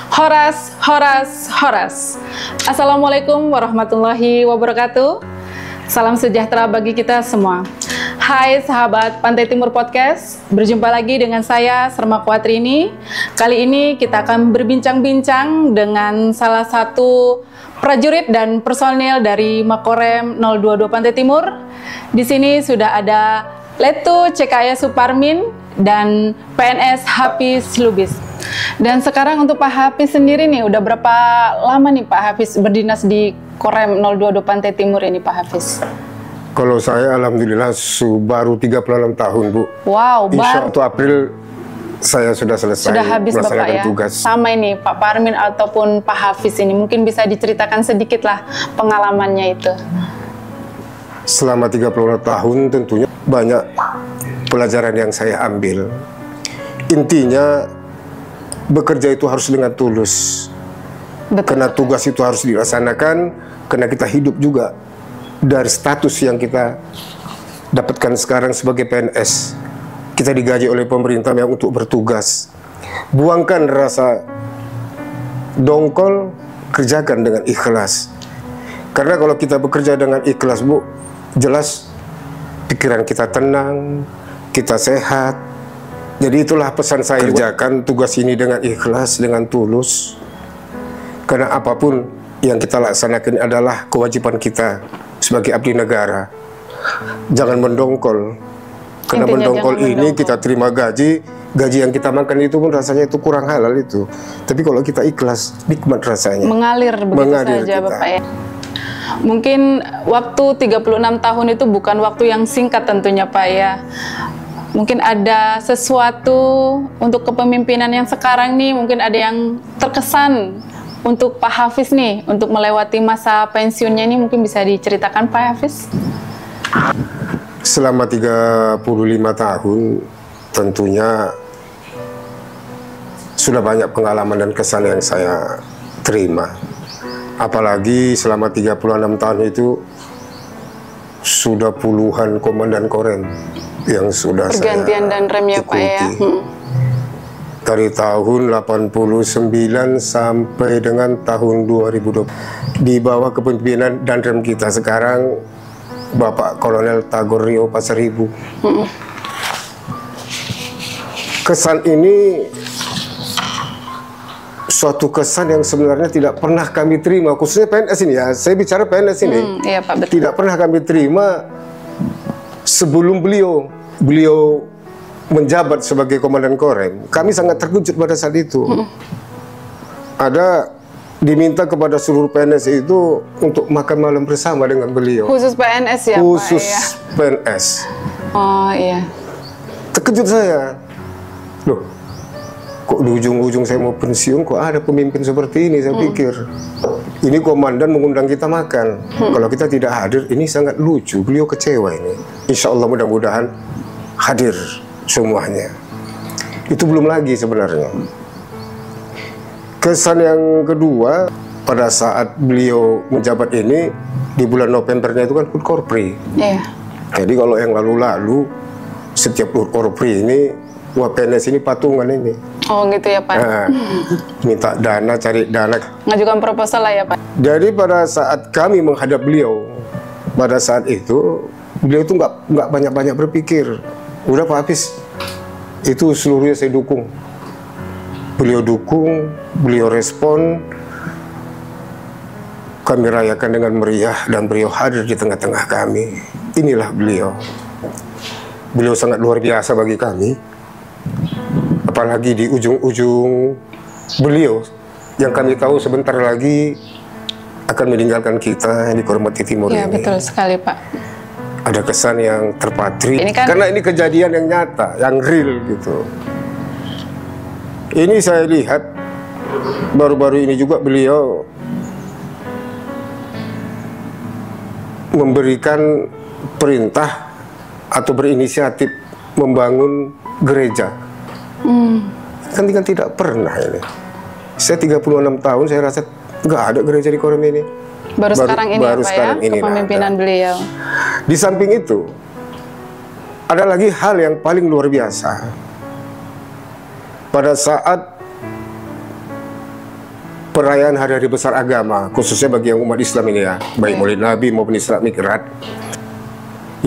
Horas, horas, horas. Assalamualaikum warahmatullahi wabarakatuh. Salam sejahtera bagi kita semua. Hai sahabat Pantai Timur Podcast, berjumpa lagi dengan saya Serma Kuatrini. Kali ini kita akan berbincang-bincang dengan salah satu prajurit dan personil dari Makorem 022 Pantai Timur. Di sini sudah ada Letu CKY Suparmin dan PNS Hafiz Lubis. Dan sekarang untuk Pak Hafiz sendiri nih, udah berapa lama nih Pak Hafiz berdinas di Korem 022 Pantai Timur ini Pak Hafiz? Kalau saya alhamdulillah baru 36 tahun Bu. Wow, Insya Allah April saya sudah selesai sudah habis Bapak ya. Tugas. Sama ini Pak Parmin ataupun Pak Hafiz ini, mungkin bisa diceritakan sedikit lah pengalamannya itu. Selama 36 tahun tentunya banyak pelajaran yang saya ambil. Intinya bekerja itu harus dengan tulus. Betul. Karena tugas itu harus dilaksanakan, karena kita hidup juga dari status yang kita dapatkan sekarang sebagai PNS. Kita digaji oleh pemerintah yang untuk bertugas. Buangkan rasa dongkol, kerjakan dengan ikhlas. Karena kalau kita bekerja dengan ikhlas Bu, jelas pikiran kita tenang, kita sehat. Jadi itulah pesan saya, kerjakan tugas ini dengan ikhlas, dengan tulus. Karena apapun yang kita laksanakan adalah kewajiban kita sebagai abdi negara. Jangan mendongkol. Karena intinya mendongkol ini kita terima gaji yang kita makan itu pun rasanya itu kurang halal itu. Tapi kalau kita ikhlas, nikmat rasanya. Mengalir begitu Mengalir saja kita. Bapak ya. Mungkin waktu 36 tahun itu bukan waktu yang singkat tentunya Pak ya. Mungkin ada sesuatu untuk kepemimpinan yang sekarang nih, mungkin ada yang terkesan untuk Pak Hafiz nih, untuk melewati masa pensiunnya ini, mungkin bisa diceritakan Pak Hafiz? Selama 35 tahun tentunya sudah banyak pengalaman dan kesan yang saya terima. Apalagi selama 36 tahun itu sudah puluhan komandan korem yang sudah pergantian dan rem ya Pak ya. Dari tahun 89 sampai dengan tahun 2020 di bawah kepemimpinan dan rem kita sekarang Bapak Kolonel Tagor Rio Pasaribu. Kesan ini suatu kesan yang sebenarnya tidak pernah kami terima, khususnya PNS ini ya. Saya bicara PNS ini. Iya Pak, betul. Tidak pernah kami terima sebelum beliau menjabat sebagai komandan korem. Kami sangat terkejut pada saat itu. Ada diminta kepada seluruh PNS itu untuk makan malam bersama dengan beliau. Khusus PNS ya Khusus Pak ya? PNS. Oh iya. Terkejut saya. Loh, kok di ujung-ujung saya mau pensiun kok ada pemimpin seperti ini, saya pikir. Ini komandan mengundang kita makan. Kalau kita tidak hadir, ini sangat lucu. Beliau kecewa ini. Insya Allah mudah-mudahan hadir semuanya. Itu belum lagi sebenarnya. Kesan yang kedua, pada saat beliau menjabat ini, di bulan Novembernya itu kan HUT Korpri. Iya. Jadi kalau yang lalu-lalu, setiap HUT Korpri ini, wah PNS ini patungan ini. Oh gitu ya Pak. Nah, minta dana, cari dana. Ngajukan proposal lah ya Pak. Jadi pada saat kami menghadap beliau, pada saat itu beliau itu nggak banyak-banyak berpikir. Udah Pak Hafiz, itu seluruhnya saya dukung. Beliau dukung, beliau respon. Kami rayakan dengan meriah dan beliau hadir di tengah-tengah kami. Inilah beliau. Beliau sangat luar biasa bagi kami. Apalagi di ujung-ujung beliau yang kami tahu sebentar lagi akan meninggalkan kita di Korem Timur Ya, ini. betul sekali Pak. Ada kesan yang terpatri Karena ini kejadian yang nyata, yang real gitu. Ini saya lihat baru-baru ini juga beliau memberikan perintah atau berinisiatif membangun gereja. Kan tidak pernah ini. Saya 36 tahun saya rasa nggak ada gereja di Korem ini. Baru sekarang ini baru ya Pak sekarang ya, ini kepemimpinan beliau. Di samping itu, ada lagi hal yang paling luar biasa. Pada saat perayaan hari-hari besar agama, khususnya bagi yang umat Islam ini ya, baik Maulid Nabi maupun Isra Mi'raj.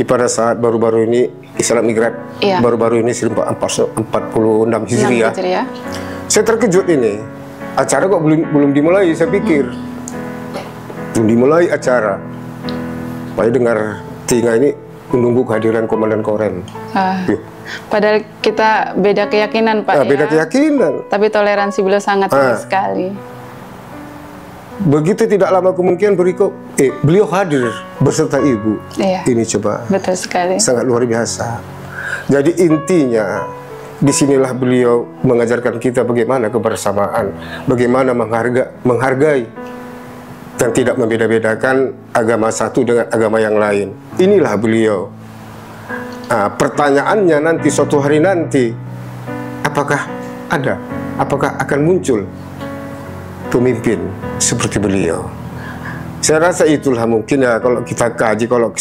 Pada saat baru-baru ini Isra Mi'raj, baru-baru ini 1446 Hijriah. Saya terkejut ini, acara kok belum dimulai, saya pikir. Belum dimulai acara. Saya dengar telinga ini menunggu kehadiran Komandan Korem. Padahal kita beda keyakinan, Pak. Beda keyakinan. Tapi toleransi beliau sangat tinggi sekali. Begitu tidak lama kemungkinan beliau hadir beserta ibu. Ini coba. Betul sekali. Sangat luar biasa. Jadi intinya disinilah beliau mengajarkan kita bagaimana kebersamaan, bagaimana menghargai dan tidak membeda-bedakan agama satu dengan agama yang lain. Inilah beliau. Pertanyaannya nanti suatu hari nanti, apakah akan muncul pemimpin seperti beliau? Saya rasa itulah mungkin ya, kalau kita kaji, kalau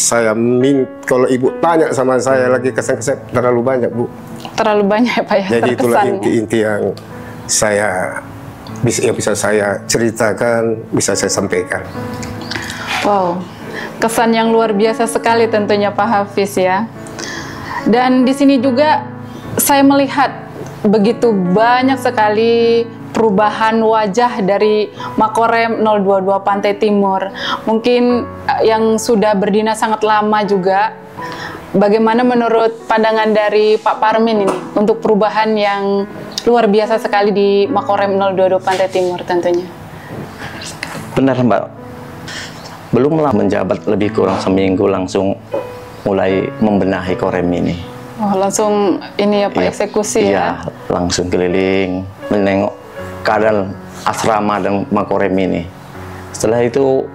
ibu tanya sama saya lagi, kesan-kesan terlalu banyak, Bu. Terlalu banyak ya, Pak ya. Jadi itulah inti-inti yang bisa saya ceritakan, bisa saya sampaikan. Wow, kesan yang luar biasa sekali tentunya Pak Hafiz ya. Dan di sini juga saya melihat begitu banyak sekali perubahan wajah dari Makorem 022 Pantai Timur. Mungkin yang sudah berdinas sangat lama juga. Bagaimana menurut pandangan dari Pak Parmin ini untuk perubahan yang luar biasa sekali di Makorem 022 Pantai Timur tentunya? Benar, Mbak. Belumlah menjabat lebih kurang seminggu langsung mulai membenahi Korem ini. Oh, langsung ini ya Pak, eksekusi ya? Iya, langsung keliling menengok keadaan asrama dan Makorem ini. Setelah itu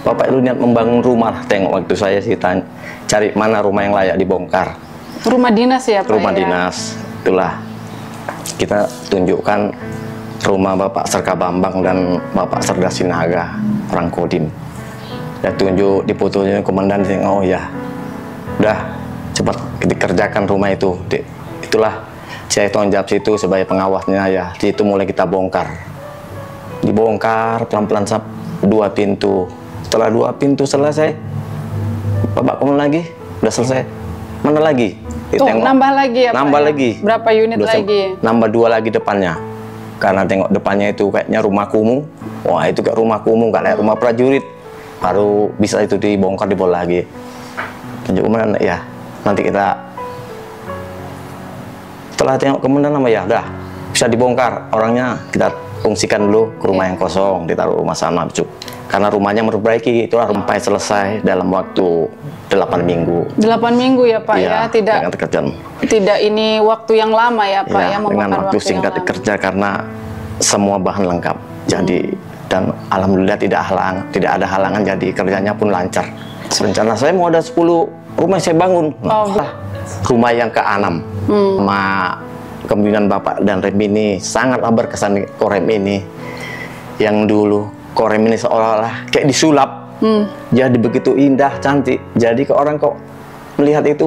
Bapak itu niat membangun rumah. Tengok waktu saya sih cari mana rumah yang layak dibongkar. Rumah dinas ya Pak? Rumah dinas. Itulah kita tunjukkan rumah Bapak Serka Bambang dan Bapak Serda Sinaga, orang Kodim. Dan tunjuk di fotonya komandan, oh ya, udah cepat dikerjakan rumah itu. Itulah saya tanggung jawab situ sebagai pengawasnya ya. Di situ mulai kita bongkar. Dibongkar pelan-pelan 2 pintu. Setelah 2 pintu selesai, Bapak kemana lagi? Udah selesai. Mana lagi? Nambah lagi ya Pak? Nambah lagi. Berapa unit lagi? Nambah 2 lagi depannya. Karena tengok depannya itu kayaknya rumah kumuh. Wah, itu kayak rumah kumuh, nggak kayak rumah prajurit. Baru bisa itu dibongkar, dibawa lagi. Kemudian ya, nanti kita setelah tengok kemudian nama ya udah bisa dibongkar, orangnya kita fungsikan dulu ke rumah yang kosong, ditaruh rumah sana, Cuk. Karena rumahnya memperbaiki, itulah sampai selesai dalam waktu 8 minggu. 8 minggu ya Pak ya, tidak ini waktu yang lama ya Pak ya, dengan waktu singkat dikerja karena semua bahan lengkap. Jadi dan alhamdulillah tidak ada halangan, jadi kerjanya pun lancar. Rencana saya mau ada 10 rumah saya bangun. Rumah yang ke-6 sama kepemimpinan Bapak dan Rem ini sangat berkesan di Korem ini. Yang dulu Korem ini seolah-olah kayak disulap. Jadi begitu indah, cantik. Jadi ke orang kok melihat itu,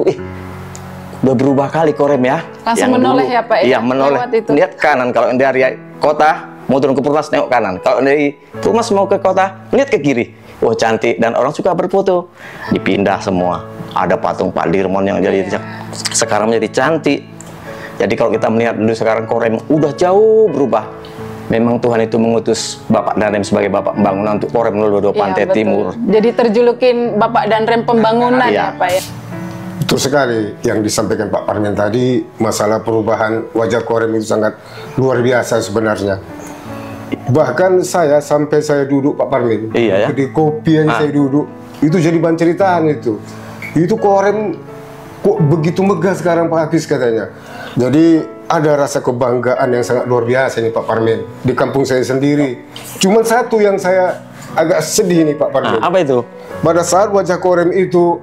udah berubah kali Korem ya. Langsung yang menoleh dulu, ya Pak ya? Iya, menoleh. Lihat kanan, kalau dari kota mau turun ke Perumnas, nengok kanan. Kalau dari Perumnas mau ke kota, lihat ke kiri. Wah, cantik, dan orang suka berfoto. Dipindah semua. Ada patung Pak Dirmon yang jadi sekarang menjadi cantik. Jadi kalau kita melihat dulu, sekarang Korem udah jauh berubah. Memang Tuhan itu mengutus Bapak dan Rem sebagai Bapak pembangunan untuk Korem 022 Pantai Timur. Jadi terjulukin Bapak dan Rem pembangunan ya Pak ya? Betul sekali yang disampaikan Pak Parmin tadi, masalah perubahan wajah Korem itu sangat luar biasa sebenarnya. Bahkan sampai saya duduk Pak Parmin, di kopi yang saya duduk, itu jadi bahan ceritaan itu. Itu Korem kok begitu megah sekarang Pak Hafiz katanya. Jadi ada rasa kebanggaan yang sangat luar biasa nih Pak Parmin di kampung saya sendiri. Cuman satu yang saya agak sedih nih Pak Parmin. Apa itu? Pada saat wajah Korem itu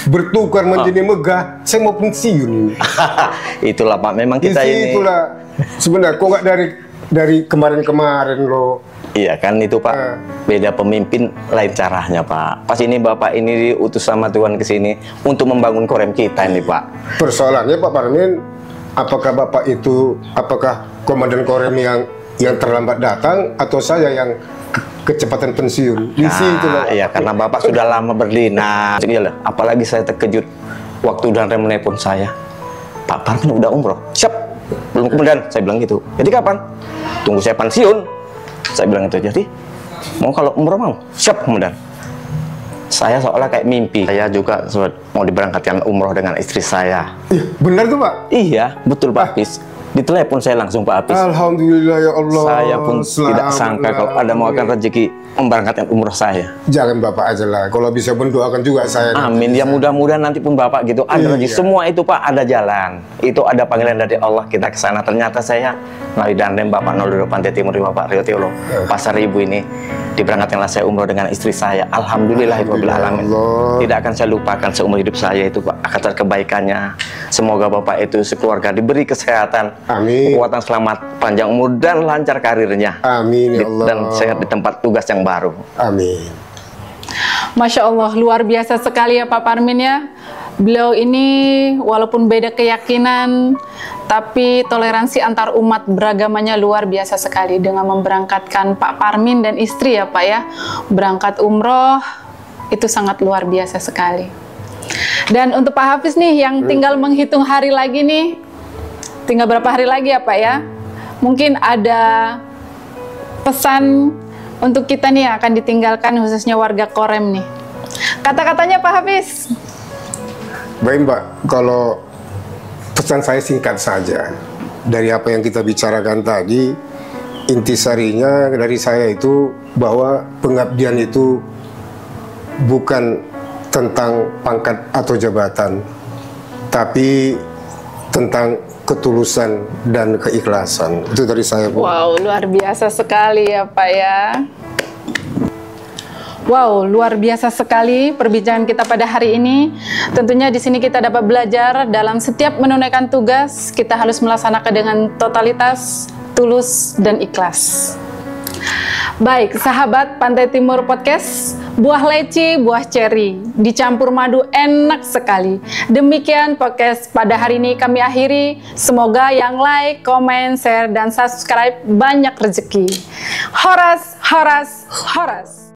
bertukar menjadi megah, saya mau pensiun ini. Itulah Pak, memang kita ini. Itulah sebenarnya kok nggak dari kemarin-kemarin loh. Iya kan itu Pak, beda pemimpin lain caranya Pak. Pas ini Bapak ini diutus sama Tuhan ke sini untuk membangun Korem kita ini Pak. Persoalannya Pak Parmin, apakah Bapak itu, apakah Komandan Korem yang yang terlambat datang atau saya yang kecepatan pensiun? Misi itu loh. Iya, karena Bapak sudah lama berdinas. Iyalah, apalagi saya terkejut waktu dan menelpon saya. Pak Parmin udah umroh. Siap. Belum kemudian saya bilang gitu. Jadi kapan? Tunggu saya pensiun. Saya bilang itu. Jadi mau kalau umroh mau? Siap kemudian. Saya seolah kayak mimpi. Saya juga mau diberangkatkan umroh dengan istri saya. Benar tuh Pak? Iya, betul Pak Apis. Ditelepon saya langsung Pak Apis. Alhamdulillah ya Allah. Saya pun tidak sangka kalau ada mau akan rezeki memberangkatkan umroh saya. Jangan Bapak aja lah. Kalau bisa mendoakan juga saya. Amin. Ya mudah-mudahan nanti pun Bapak gitu ada rezeki. Semua itu Pak ada jalan. Itu ada panggilan dari Allah kita ke sana. Ternyata saya melalui dandem Bapak Noldo Pantai Timur di Bapak Rio Teolo Pasar Ibu ini diberangkatkanlah saya umroh dengan istri saya. Alhamdulillah itu alamin. Tidak akan saya lupakan seumur hidup saya itu Pak akan kebaikannya. Semoga Bapak itu sekeluarga diberi kesehatan, kekuatan, selamat, panjang umur dan lancar karirnya. Amin ya Allah. Dan sehat di tempat tugas yang baru. Amin. Masya Allah, luar biasa sekali ya Pak Parmin ya. Beliau ini walaupun beda keyakinan, tapi toleransi antar umat beragamanya luar biasa sekali dengan memberangkatkan Pak Parmin dan istri ya Pak ya. Berangkat umroh itu sangat luar biasa sekali. Dan untuk Pak Hafiz nih yang tinggal menghitung hari lagi nih, tinggal berapa hari lagi ya Pak ya? Mungkin ada pesan untuk kita nih yang akan ditinggalkan khususnya warga Korem nih. Kata-katanya Pak Hafiz. Baik Mbak, kalau pesan saya singkat saja. Dari apa yang kita bicarakan tadi, intisarinya dari saya itu bahwa pengabdian itu bukan tentang pangkat atau jabatan, tapi tentang ketulusan dan keikhlasan. Itu dari saya, Bu. Wow, luar biasa sekali ya Pak ya. Wow, luar biasa sekali perbincangan kita pada hari ini. Tentunya di sini kita dapat belajar dalam setiap menunaikan tugas, kita harus melaksanakan dengan totalitas, tulus, dan ikhlas. Baik, sahabat Pantai Timur Podcast, buah leci, buah ceri, dicampur madu enak sekali. Demikian podcast pada hari ini kami akhiri. Semoga yang like, komen, share, dan subscribe banyak rezeki. Horas, horas, horas.